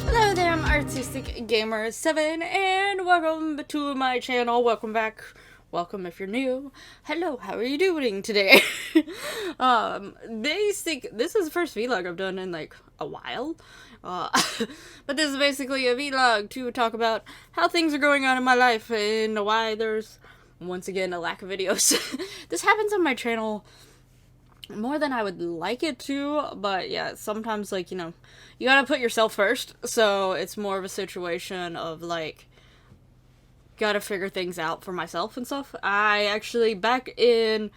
Hello there, I'm Artistic Gamer 7 and welcome to my channel. Welcome back. Welcome if you're new. Hello, how are you doing today? This is the first vlog I've done in like a while. Uh, but this is basically a vlog to talk about how things are going on in my life and why there's once again a lack of videos. This happens on my channel more than I would like it to, but yeah, sometimes, like, you gotta put yourself first, so it's more of a situation of, like, gotta figure things out for myself and stuff. I actually, back in,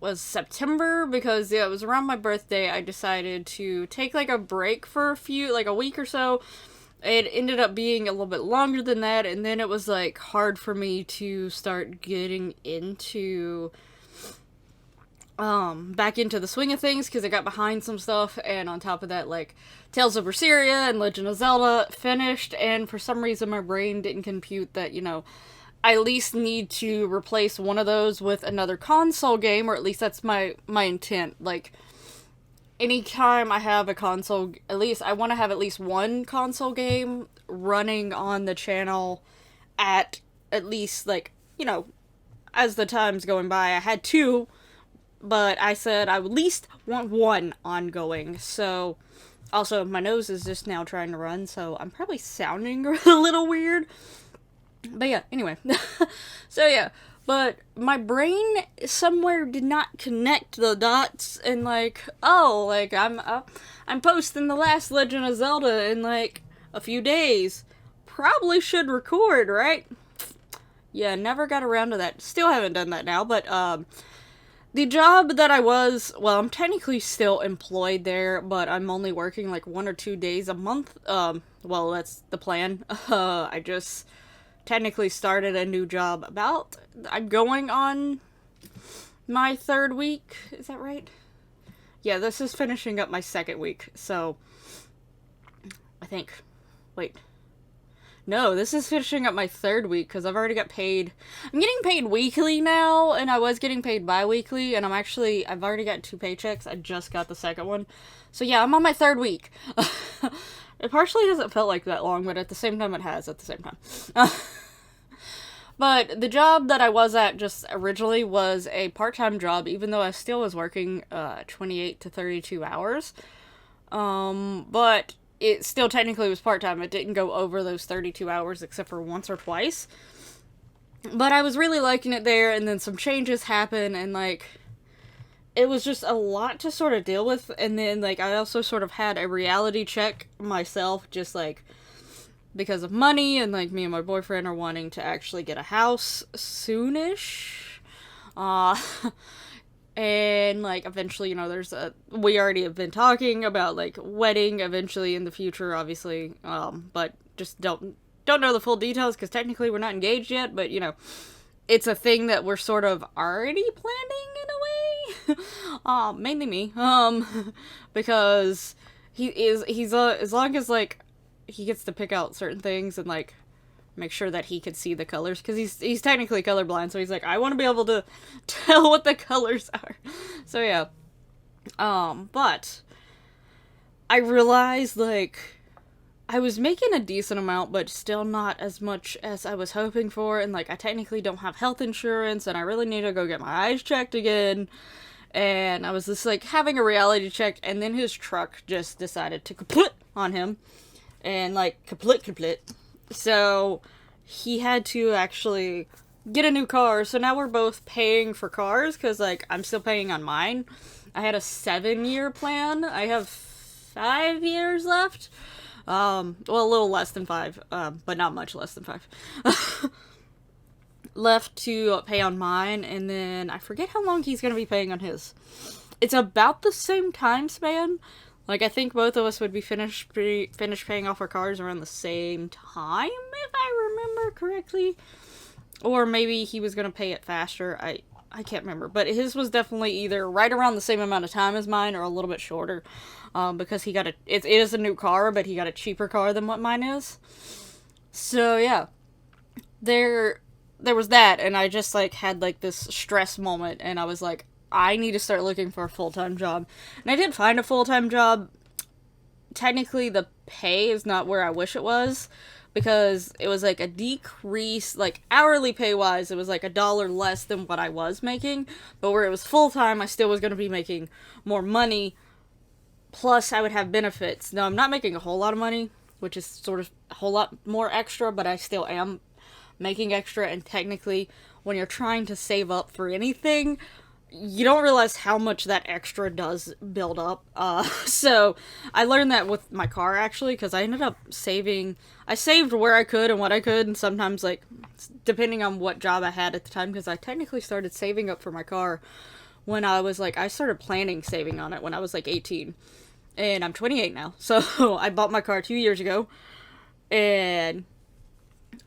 was September, because, yeah, it was around my birthday, I decided to take, like, a break for a week or so. It ended up being a little bit longer than that, and then it was, like, hard for me to start getting into back into the swing of things, because I got behind some stuff, and on top of that, like, Tales of Berseria and Legend of Zelda finished, and for some reason my brain didn't compute that, I at least need to replace one of those with another console game, or at least that's my intent. Like, anytime I have a console, at least I want to have at least one console game running on the channel at least, like, as the time's going by. I had two, but I said I would at least want one ongoing. So, also, my nose is just now trying to run, so I'm probably sounding a little weird. But yeah, anyway. So yeah, but my brain somewhere did not connect the dots, and like, oh, like, I'm posting the last Legend of Zelda in like a few days. Probably should record, right? Yeah, never got around to that. Still haven't done that now, but the job that I'm technically still employed there, but I'm only working like 1 or 2 days a month. Well, that's the plan. I just technically started a new job I'm going on my 3rd week. Is that right? Yeah, this is finishing up my 2nd week, so I think, wait. No, this is finishing up my 3rd week, because I've already got paid. I'm getting paid weekly now, and I was getting paid bi-weekly, and I've already got 2 paychecks. I just got the 2nd one. So yeah, I'm on my 3rd week. It partially hasn't felt like that long, but at the same time it has at the same time. But the job that I was at just originally was a part-time job, even though I still was working 28 to 32 hours. But it still technically was part-time. It didn't go over those 32 hours except for once or twice. But I was really liking it there, and then some changes happened, and, like, it was just a lot to sort of deal with. And then, like, I also sort of had a reality check myself, just, like, because of money, and, like, me and my boyfriend are wanting to actually get a house soonish. And, like, eventually, we already have been talking about, like, wedding eventually in the future, obviously, but just don't know the full details, because technically we're not engaged yet, but, it's a thing that we're sort of already planning in a way. Mainly me, because he's as long as, like, he gets to pick out certain things and, like, make sure that he could see the colors, because he's technically colorblind, so he's like, I want to be able to tell what the colors are. So yeah, but I realized, like, I was making a decent amount, but still not as much as I was hoping for, and, like, I technically don't have health insurance, and I really need to go get my eyes checked again. And I was just, like, having a reality check, and then his truck just decided to kaput on him, and, like, kaput. So he had to actually get a new car. So now we're both paying for cars, because, like, I'm still paying on mine. I had a 7-year plan. I have 5 years left. Well, a little less than 5, but not much less than 5. Left to pay on mine, and then I forget how long he's gonna be paying on his. It's about the same time span. Like, I think both of us would be finished paying off our cars around the same time, if I remember correctly. Or maybe he was gonna pay it faster. I can't remember. But his was definitely either right around the same amount of time as mine, or a little bit shorter. Because he got it is a new car, but he got a cheaper car than what mine is. So, yeah. There was that, and I just, like, had, like, this stress moment, and I was like, I need to start looking for a full-time job. And I did find a full-time job. Technically, the pay is not where I wish it was, because it was like a decrease, like hourly pay wise, it was like $1 less than what I was making, but where it was full-time, I still was going to be making more money, plus I would have benefits. Now, I'm not making a whole lot of money, which is sort of a whole lot more extra, but I still am making extra, and technically, when you're trying to save up for anything, you don't realize how much that extra does build up. So I learned that with my car, actually, because I ended up saving. I saved where I could and what I could, and sometimes, like, depending on what job I had at the time, because I technically started saving up for my car when I was, like, I started planning saving on it when I was, like, 18. And I'm 28 now, so I bought my car 2 years ago, and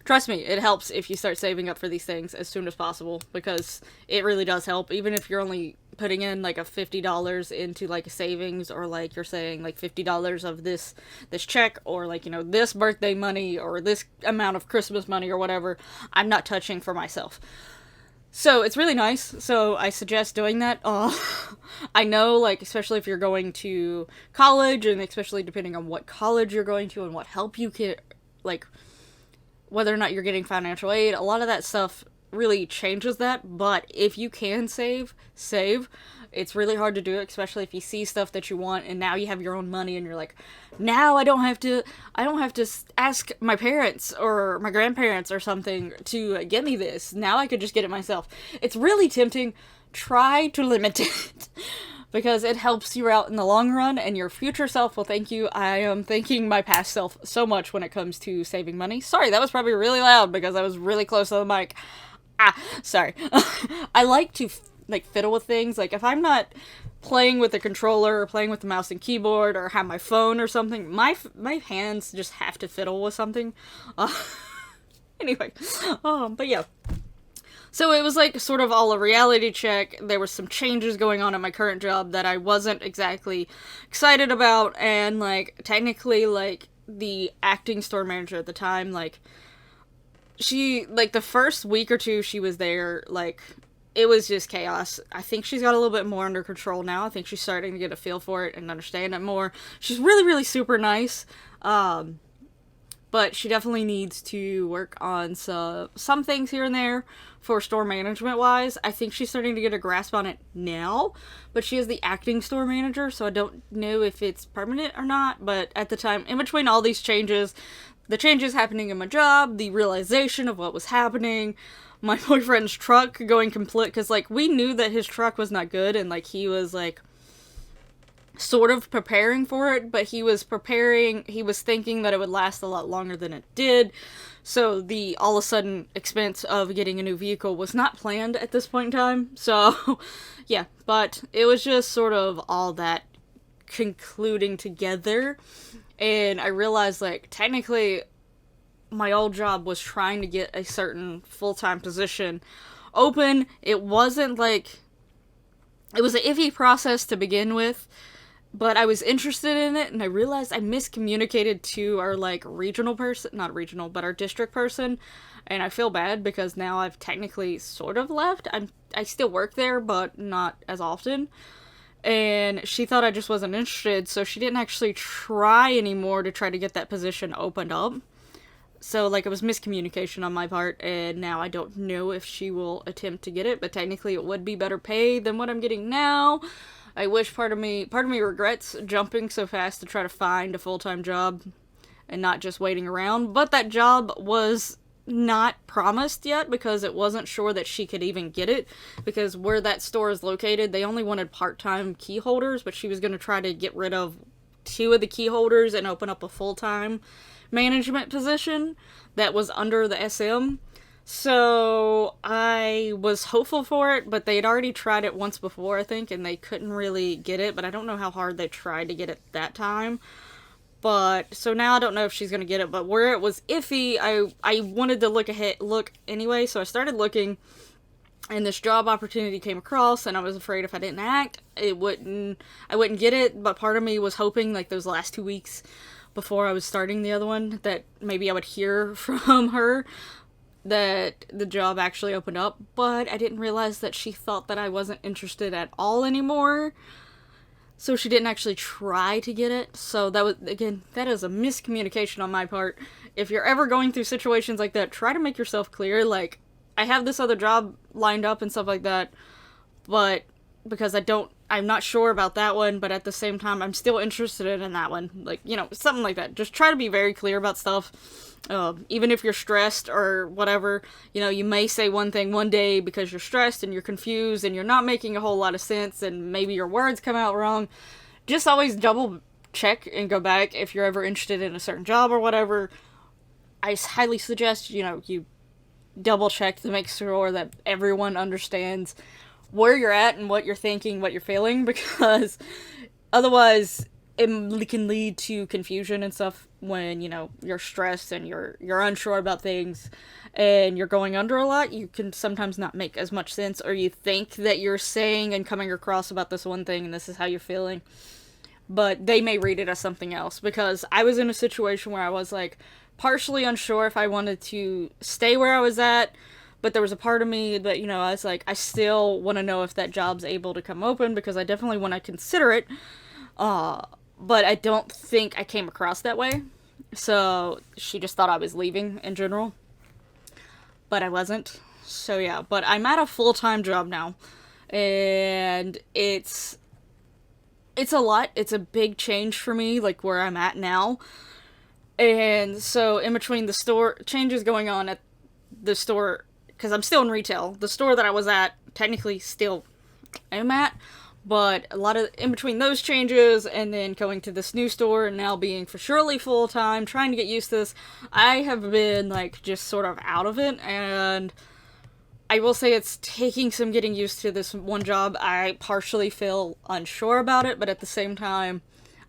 trust me, it helps if you start saving up for these things as soon as possible, because it really does help. Even if you're only putting in like a $50 into like a savings, or like you're saying like $50 of this check, or like, you know, this birthday money, or this amount of Christmas money, or whatever, I'm not touching for myself. So it's really nice. So I suggest doing that. I know, like, especially if you're going to college, and especially depending on what college you're going to and what help you get, like, whether or not you're getting financial aid, a lot of that stuff really changes that. But if you can save. It's really hard to do it, especially if you see stuff that you want and now you have your own money and you're like, now I don't have to ask my parents or my grandparents or something to get me this. Now I could just get it myself. It's really tempting. Try to limit it. Because it helps you out in the long run, and your future self will thank you. I am thanking my past self so much when it comes to saving money. Sorry, that was probably really loud because I was really close to the mic. Sorry. I like to, like, fiddle with things. Like, if I'm not playing with the controller or playing with the mouse and keyboard or have my phone or something, my hands just have to fiddle with something. Anyway. But yeah. So it was, like, sort of all a reality check. There were some changes going on at my current job that I wasn't exactly excited about, and, like, technically, like, the acting store manager at the time, like, she, like, the first week or two she was there, like, it was just chaos. I think she's got a little bit more under control now. I think she's starting to get a feel for it and understand it more. She's really, really super nice. But she definitely needs to work on some things here and there for store management wise. I think she's starting to get a grasp on it now, but she is the acting store manager, so I don't know if it's permanent or not. But at the time, in between all these changes, the changes happening in my job, the realization of what was happening, my boyfriend's truck going complete, because, like, we knew that his truck was not good, and, like, he was, like, sort of preparing for it, but he was thinking that it would last a lot longer than it did. So the all of a sudden expense of getting a new vehicle was not planned at this point in time. So yeah, but it was just sort of all that concluding together, and I realized, like, technically my old job was trying to get a certain full-time position open. It wasn't like, it was an iffy process to begin with, but I was interested in it, and I realized I miscommunicated to our, like, regional person, not regional, but our district person, and I feel bad because now I've technically sort of left. I still work there, but not as often, and she thought I just wasn't interested, so she didn't actually try anymore to try to get that position opened up. So, like, it was miscommunication on my part, and now I don't know if she will attempt to get it, but technically it would be better pay than what I'm getting now. I wish part of me regrets jumping so fast to try to find a full-time job and not just waiting around, but that job was not promised yet because it wasn't sure that she could even get it, because where that store is located, they only wanted part-time key holders, but she was going to try to get rid of 2 of the key holders and open up a full-time management position that was under the SM. So I was hopeful for it, but they'd already tried it once before, I think, and they couldn't really get it, but I don't know how hard they tried to get it that time. But so now I don't know if she's gonna get it, but where it was iffy, I wanted to look anyway, so I started looking, and this job opportunity came across, and I was afraid if I didn't act, I wouldn't get it. But part of me was hoping, like, those last 2 weeks before I was starting the other one, that maybe I would hear from her. that the job actually opened up, but I didn't realize that she thought that I wasn't interested at all anymore. So she didn't actually try to get it. So that was, again, that is a miscommunication on my part. If you're ever going through situations like that, try to make yourself clear. Like, I have this other job lined up and stuff like that, but because I'm not sure about that one, but at the same time, I'm still interested in that one. Like, something like that. Just try to be very clear about stuff. Even if you're stressed or whatever, you may say one thing one day because you're stressed and you're confused and you're not making a whole lot of sense and maybe your words come out wrong. Just always double check and go back if you're ever interested in a certain job or whatever. I highly suggest, you double check to make sure that everyone understands where you're at and what you're thinking, what you're feeling, because otherwise it can lead to confusion and stuff when, you're stressed and you're unsure about things and you're going under a lot. You can sometimes not make as much sense, or you think that you're saying and coming across about this one thing and this is how you're feeling, but they may read it as something else. Because I was in a situation where I was like partially unsure if I wanted to stay where I was at, but there was a part of me that, I was like, I still want to know if that job's able to come open, because I definitely want to consider it. But I don't think I came across that way. So she just thought I was leaving in general. But I wasn't. So yeah, but I'm at a full-time job now. And it's a lot. It's a big change for me, like where I'm at now. And so in between the store changes going on at the store, because I'm still in retail, the store that I was at technically still am at, but a lot of in between those changes and then going to this new store and now being for surely full time, trying to get used to this, I have been like just sort of out of it. And I will say it's taking some getting used to this one job. I partially feel unsure about it, but at the same time,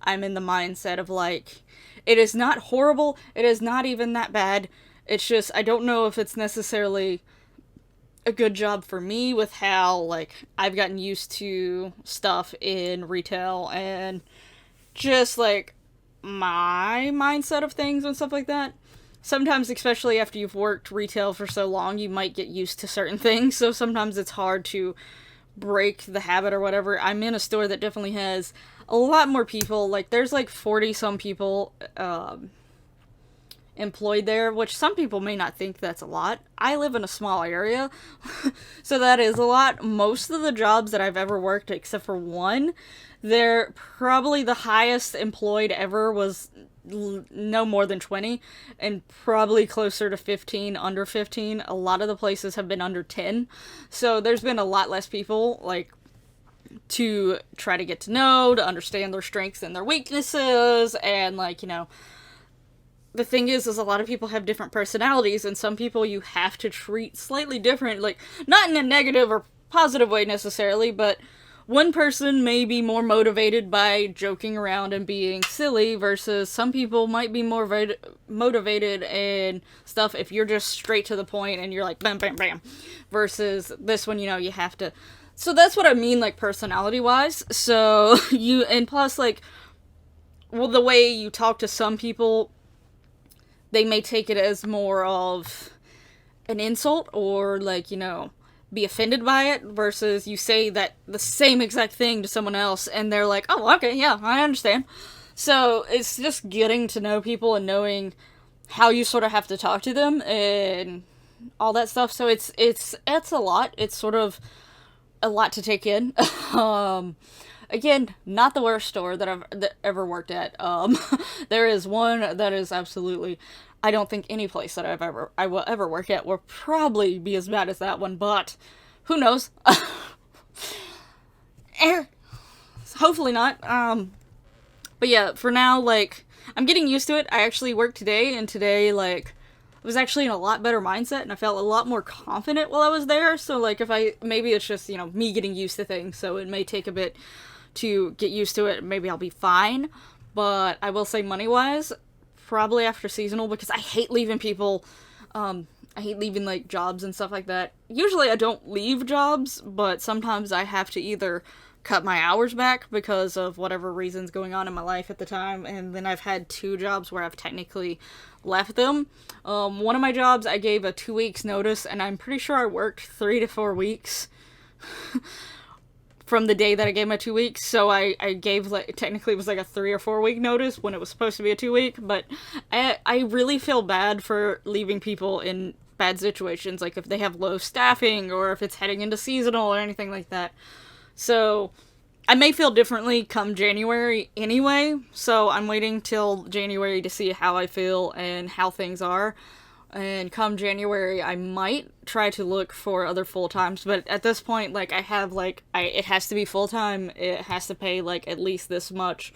I'm in the mindset of like, it is not horrible, it is not even that bad. It's just, I don't know if it's necessarily a good job for me with how, like, I've gotten used to stuff in retail and just, like, my mindset of things and stuff like that. Sometimes, especially after you've worked retail for so long, you might get used to certain things, so sometimes it's hard to break the habit or whatever. I'm in a store that definitely has a lot more people. Like, there's, like, 40-some people, employed there, which some people may not think that's a lot. I live in a small area, so that is a lot. Most of the jobs that I've ever worked, except for one, they're probably the highest employed ever was no more than 20, and probably closer to 15, under 15. A lot of the places have been under 10, so there's been a lot less people, like, to try to get to know, to understand their strengths and their weaknesses, and, like, the thing is a lot of people have different personalities, and some people you have to treat slightly different, like, not in a negative or positive way necessarily, but one person may be more motivated by joking around and being silly, versus some people might be more motivated and stuff if you're just straight to the point and you're like, bam, bam, bam, versus this one, you have to, so that's what I mean, like, personality-wise, so and plus, like, well, the way you talk to some people, they may take it as more of an insult or, like, be offended by it, versus you say that the same exact thing to someone else and they're like, oh, okay, yeah, I understand. So it's just getting to know people and knowing how you sort of have to talk to them and all that stuff. So it's a lot. It's sort of a lot to take in. Again, not the worst store that I've ever worked at. There is one that is absolutely, I don't think any place that I will ever work at will probably be as bad as that one, but who knows? Hopefully not. But yeah, for now, like, I'm getting used to it. I actually worked today, and today, like, I was actually in a lot better mindset, and I felt a lot more confident while I was there. So, like, maybe it's just, me getting used to things, so it may take a bit to get used to it. Maybe I'll be fine, but I will say money-wise, probably after seasonal, because I hate leaving people I hate leaving, like, jobs and stuff like that. Usually I don't leave jobs, but sometimes I have to either cut my hours back because of whatever reasons going on in my life at the time, and then I've had 2 jobs where I've technically left them. One of my jobs I gave a 2 weeks notice, and I'm pretty sure I worked 3 to 4 weeks from the day that I gave my 2 weeks, so I gave, like, technically it was like a 3 or 4 week notice when it was supposed to be a 2 week, but I really feel bad for leaving people in bad situations, like if they have low staffing, or if it's heading into seasonal, or anything like that. So, I may feel differently come January anyway, so I'm waiting till January to see how I feel and how things are. And come January, I might try to look for other full-times, but at this point, like, I have, like, it has to be full-time, it has to pay, like, at least this much,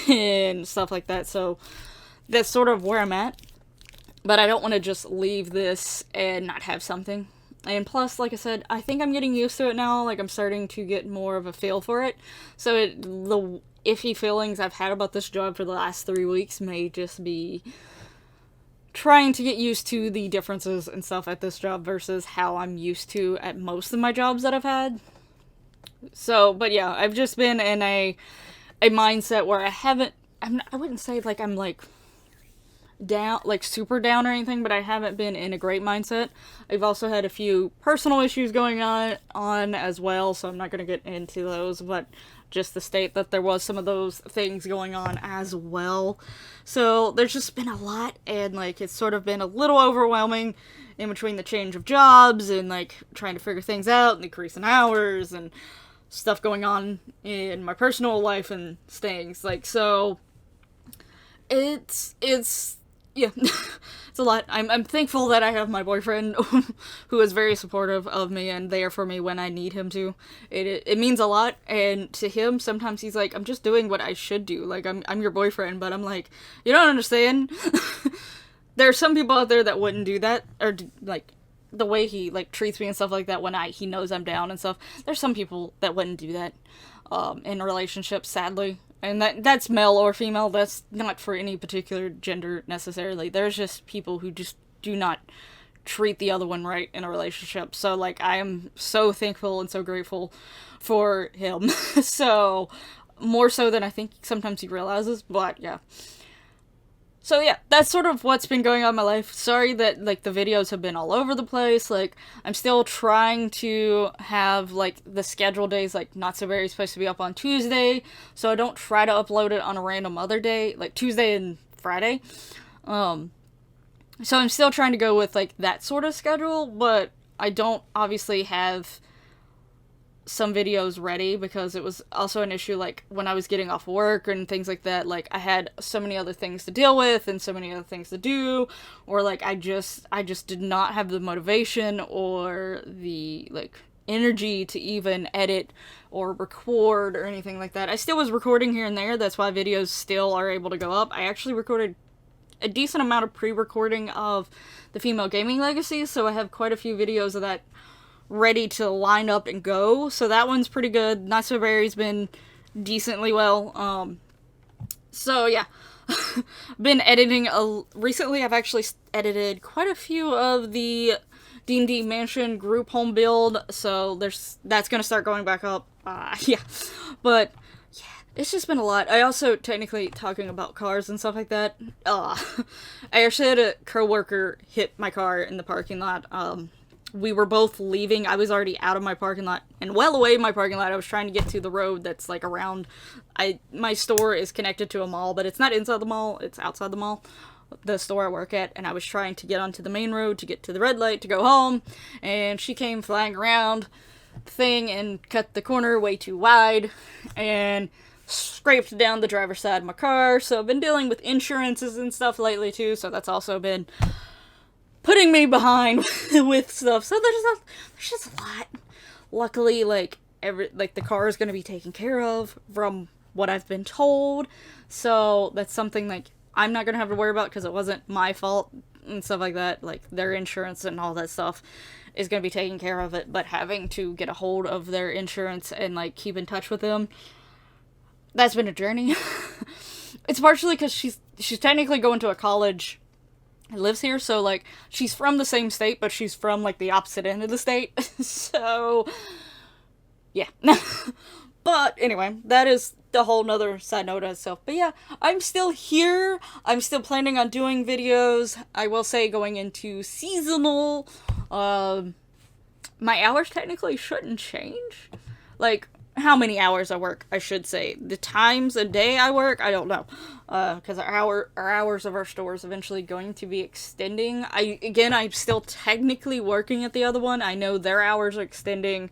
and stuff like that, so that's sort of where I'm at. But I don't want to just leave this and not have something. And plus, like I said, I think I'm getting used to it now. Like, I'm starting to get more of a feel for it. So the iffy feelings I've had about this job for the last 3 weeks may just be trying to get used to the differences and stuff at this job versus how I'm used to at most of my jobs that I've had. So, but yeah, I've just been in a mindset where I wouldn't say, like, I'm, like, down, like, super down or anything, but I haven't been in a great mindset. I've also had a few personal issues going on as well, so I'm not going to get into those, but just to state that there was some of those things going on as well. So there's just been a lot, and, like, it's sort of been a little overwhelming in between the change of jobs and, like, trying to figure things out and increasing hours and stuff going on in my personal life and things. Like, so it's yeah, it's a lot. I'm thankful that I have my boyfriend who is very supportive of me and there for me when I need him to. It means a lot, and to him, sometimes he's like, I'm just doing what I should do. Like, I'm your boyfriend, but I'm like, you don't understand. There are some people out there that wouldn't do that, or, like, the way he, like, treats me and stuff like that when he knows I'm down and stuff. There's some people that wouldn't do that in relationships, sadly. And that's male or female, that's not for any particular gender necessarily. There's just people who just do not treat the other one right in a relationship. So, like, I am so thankful and so grateful for him. So, more so than I think sometimes he realizes, but yeah. So yeah, that's sort of what's been going on in my life. Sorry that, like, the videos have been all over the place. Like, I'm still trying to have, like, the scheduled days, like, Not So Very is supposed to be up on Tuesday, so I don't try to upload it on a random other day, like Tuesday and Friday. So I'm still trying to go with, like, that sort of schedule, but I don't obviously have some videos ready because it was also an issue, like, when I was getting off work and things like that. Like, I had so many other things to deal with and so many other things to do, or, like, I just did not have the motivation or the, like, energy to even edit or record or anything like that. I still was recording here and there, that's why videos still are able to go up. I actually recorded a decent amount of pre-recording of the Female Gaming Legacy, so I have quite a few videos of that ready to line up and go, so that one's pretty good. Not So Very's been decently well. So yeah, been editing recently. I've actually edited quite a few of the D&D Mansion group home build, so that's gonna start going back up. Yeah, but yeah, it's just been a lot. I also, technically, talking about cars and stuff like that, I actually had a coworker hit my car in the parking lot. We were both leaving. I was already out of my parking lot and well away my parking lot. I was trying to get to the road that's, like, around. My store is connected to a mall, but it's not inside the mall. It's outside the mall, the store I work at. And I was trying to get onto the main road to get to the red light to go home. And she came flying around the thing and cut the corner way too wide and scraped down the driver's side of my car. So I've been dealing with insurances and stuff lately too. So that's also been putting me behind with stuff. So there's just a lot. Luckily, like, the car is going to be taken care of from what I've been told. So that's something, like, I'm not going to have to worry about because it wasn't my fault and stuff like that. Like, their insurance and all that stuff is going to be taking care of it. But having to get a hold of their insurance and, like, keep in touch with them, that's been a journey. It's partially because she's technically going to a college lives here, so like she's from the same state, but she's from like the opposite end of the state. So yeah. But anyway, that is the whole nother side note itself. But yeah, I'm still here. I'm still planning on doing videos. I will say going into seasonal, my hours technically shouldn't change. Like, how many hours I work, I should say. The times a day I work, I don't know. Because our hours of our store is eventually going to be extending. I'm still technically working at the other one. I know their hours are extending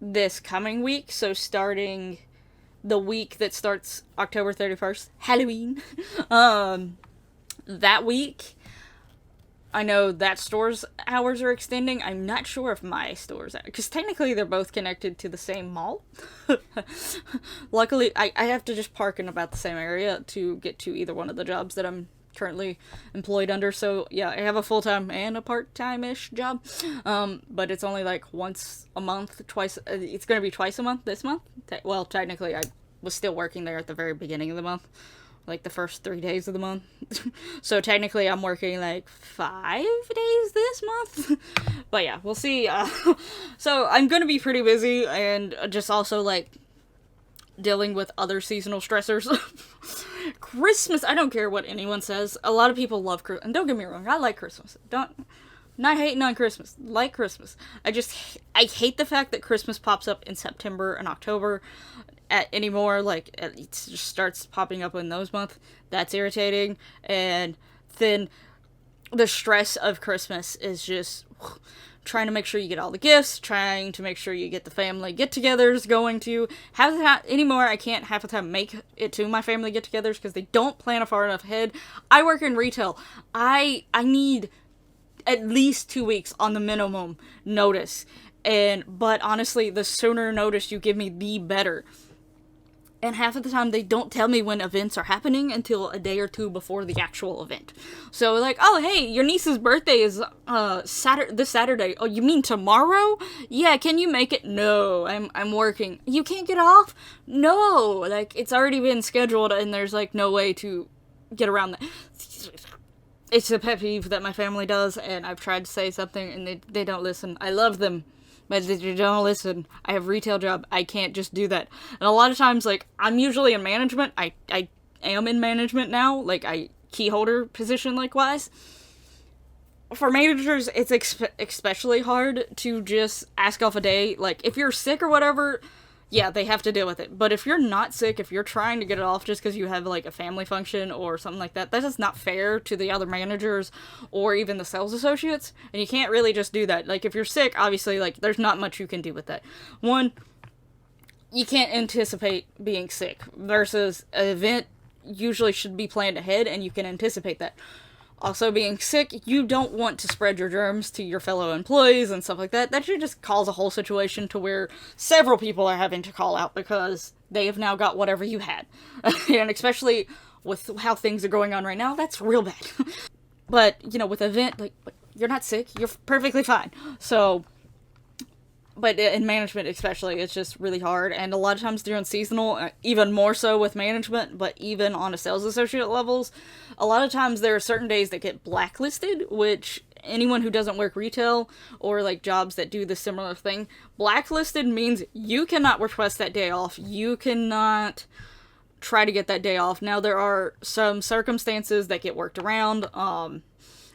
this coming week, so starting the week that starts October 31st, Halloween, that week, I know that store's hours are extending. I'm not sure if my store's, because technically they're both connected to the same mall. Luckily, I have to just park in about the same area to get to either one of the jobs that I'm currently employed under. So yeah, I have a full-time and a part-time-ish job, but it's only like once a month, twice. It's gonna be twice a month this month. Well, technically I was still working there at the very beginning of the month, like the first 3 days of the month. So technically I'm working like 5 days this month. But yeah, we'll see. So I'm gonna be pretty busy, and just also like dealing with other seasonal stressors. Christmas, I don't care what anyone says. A lot of people love Christmas. And don't get me wrong, I like Christmas. Not hating on Christmas. Like Christmas. I hate the fact that Christmas pops up in September and October anymore. Like, it just starts popping up in those months. That's irritating. And then the stress of Christmas is just trying to make sure you get all the gifts, trying to make sure you get the family get-togethers going to. Anymore, I can't half the time make it to my family get-togethers because they don't plan far enough ahead. I work in retail. I need at least 2 weeks on the minimum notice. But honestly, the sooner notice you give me, the better. And half of the time, they don't tell me when events are happening until a day or two before the actual event. So, like, oh, hey, your niece's birthday is this Saturday. Oh, you mean tomorrow? Yeah, can you make it? No, I'm working. You can't get off? No, like, it's already been scheduled, and there's, like, no way to get around that. It's a pet peeve that my family does, and I've tried to say something, and they don't listen. I love them, but they don't listen. I have a retail job. I can't just do that. And a lot of times, like, I'm usually in management. I am in management now. Like, key holder position, likewise. For managers, it's especially hard to just ask off a day. Like, if you're sick or whatever, yeah, they have to deal with it. But if you're not sick, if you're trying to get it off just because you have, like, a family function or something like that, that is not fair to the other managers or even the sales associates. And you can't really just do that. Like, if you're sick, obviously, like, there's not much you can do with that. One, you can't anticipate being sick versus an event usually should be planned ahead and you can anticipate that. Also, being sick, you don't want to spread your germs to your fellow employees and stuff like that. That should just cause a whole situation to where several people are having to call out because they have now got whatever you had. And especially with how things are going on right now, that's real bad. But, you know, with an event, like, you're not sick, you're perfectly fine. So, but in management especially, it's just really hard. And a lot of times during seasonal, even more so with management, but even on a sales associate levels, a lot of times there are certain days that get blacklisted, which anyone who doesn't work retail or like jobs that do the similar thing, blacklisted means you cannot request that day off. You cannot try to get that day off. Now, there are some circumstances that get worked around.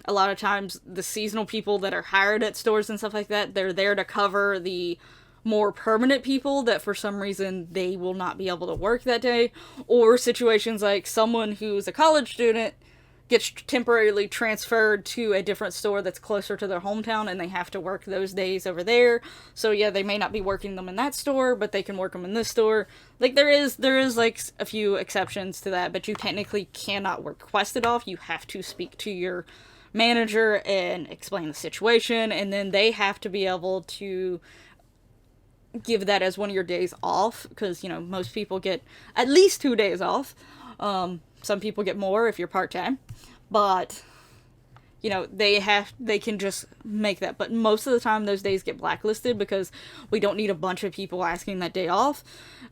A lot of times the seasonal people that are hired at stores and stuff like that, they're there to cover the more permanent people that for some reason they will not be able to work that day. Or situations like someone who's a college student gets temporarily transferred to a different store that's closer to their hometown and they have to work those days over there. So yeah, they may not be working them in that store, but they can work them in this store. Like, there is like a few exceptions to that, but you technically cannot request it off. You have to speak to your manager and explain the situation, and then they have to be able to give that as one of your days off, because, you know, most people get at least 2 days off. Some people get more if you're part-time, but, you know, they can just make that. But most of the time those days get blacklisted because we don't need a bunch of people asking that day off.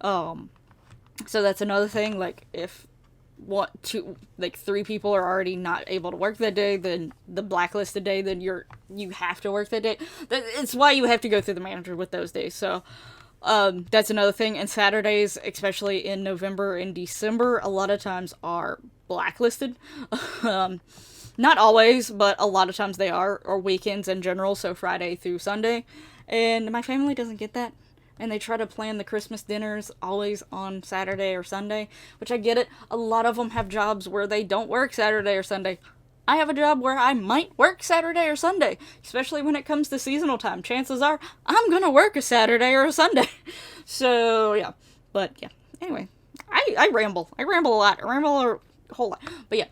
So that's another thing. Like, if three people are already not able to work that day, then the blacklisted day, then you have to work that day. It's why you have to go through the manager with those days. So that's another thing. And Saturdays, especially in November and December, a lot of times are blacklisted. Not always, but a lot of times they are, or weekends in general, so Friday through Sunday. And my family doesn't get that. And they try to plan the Christmas dinners always on Saturday or Sunday, which I get it. A lot of them have jobs where they don't work Saturday or Sunday. I have a job where I might work Saturday or Sunday, especially when it comes to seasonal time. Chances are I'm gonna work a Saturday or a Sunday. So, yeah. But, yeah. Anyway, I ramble. I ramble a lot. I ramble a whole lot. But, yeah.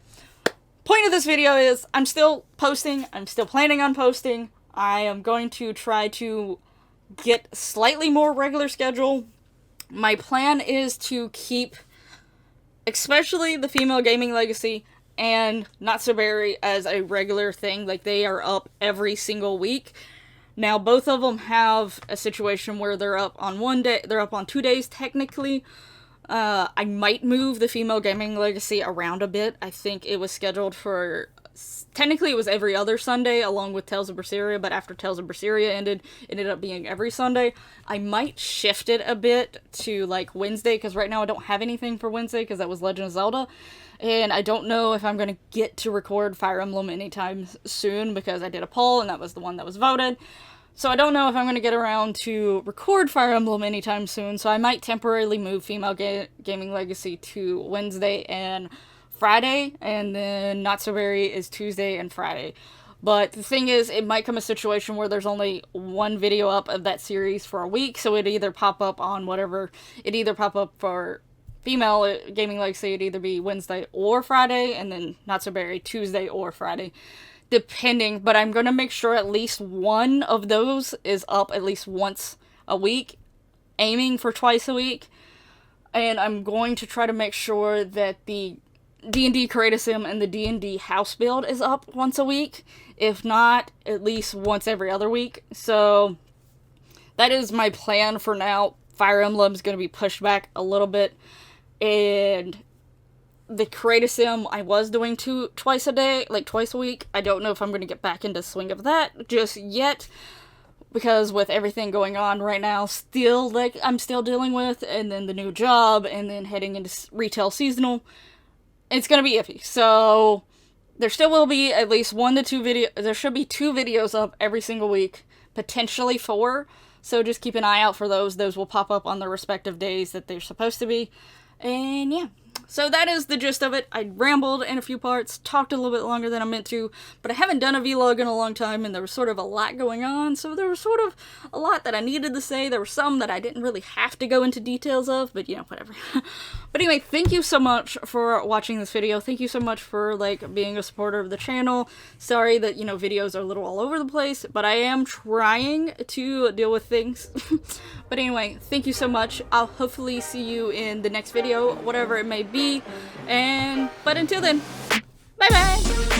Point of this video is I'm still posting. I'm still planning on posting. I am going to try to get slightly more regular schedule. My plan is to keep especially the Female Gaming Legacy and Not So Berry as a regular thing. Like, they are up every single week. Now, both of them have a situation where they're up on one day, they're up on 2 days technically. I might move the Female Gaming Legacy around a bit. I think it was scheduled for, technically it was every other Sunday along with Tales of Berseria, but after Tales of Berseria ended, it ended up being every Sunday. I might shift it a bit to like Wednesday, because right now I don't have anything for Wednesday because that was Legend of Zelda. And I don't know if I'm going to get to record Fire Emblem anytime soon, because I did a poll and that was the one that was voted. So I don't know if I'm going to get around to record Fire Emblem anytime soon, so I might temporarily move Female Gaming Legacy to Wednesday and Friday, and then Not So Berry is Tuesday and Friday. But the thing is, it might come a situation where there's only one video up of that series for a week, so it'd either pop up on whatever, it'd either pop up for Female Gaming Legacy, it'd either be Wednesday or Friday, and then Not So Berry Tuesday or Friday. Depending, but I'm going to make sure at least one of those is up at least once a week, aiming for twice a week, and I'm going to try to make sure that the D&D Create Sim and the D&D House Build is up once a week, if not, at least once every other week. So, that is my plan for now. Fire Emblem is going to be pushed back a little bit, and the Create Sim I was doing twice a day, like twice a week. I don't know if I'm going to get back into swing of that just yet, because with everything going on right now, still, like, I'm still dealing with, and then the new job, and then heading into retail seasonal, it's going to be iffy. So, there still will be at least 1 to 2 videos, there should be 2 videos up every single week, potentially 4, so just keep an eye out for those. Those will pop up on the respective days that they're supposed to be, and yeah. So that is the gist of it. I rambled in a few parts, talked a little bit longer than I meant to, but I haven't done a vlog in a long time, and there was sort of a lot going on, so there was sort of a lot that I needed to say. There were some that I didn't really have to go into details of, but, you know, whatever. But anyway, thank you so much for watching this video. Thank you so much for, like, being a supporter of the channel. Sorry that, you know, videos are a little all over the place, but I am trying to deal with things. But anyway, thank you so much. I'll hopefully see you in the next video, whatever it may be. But until then, bye bye!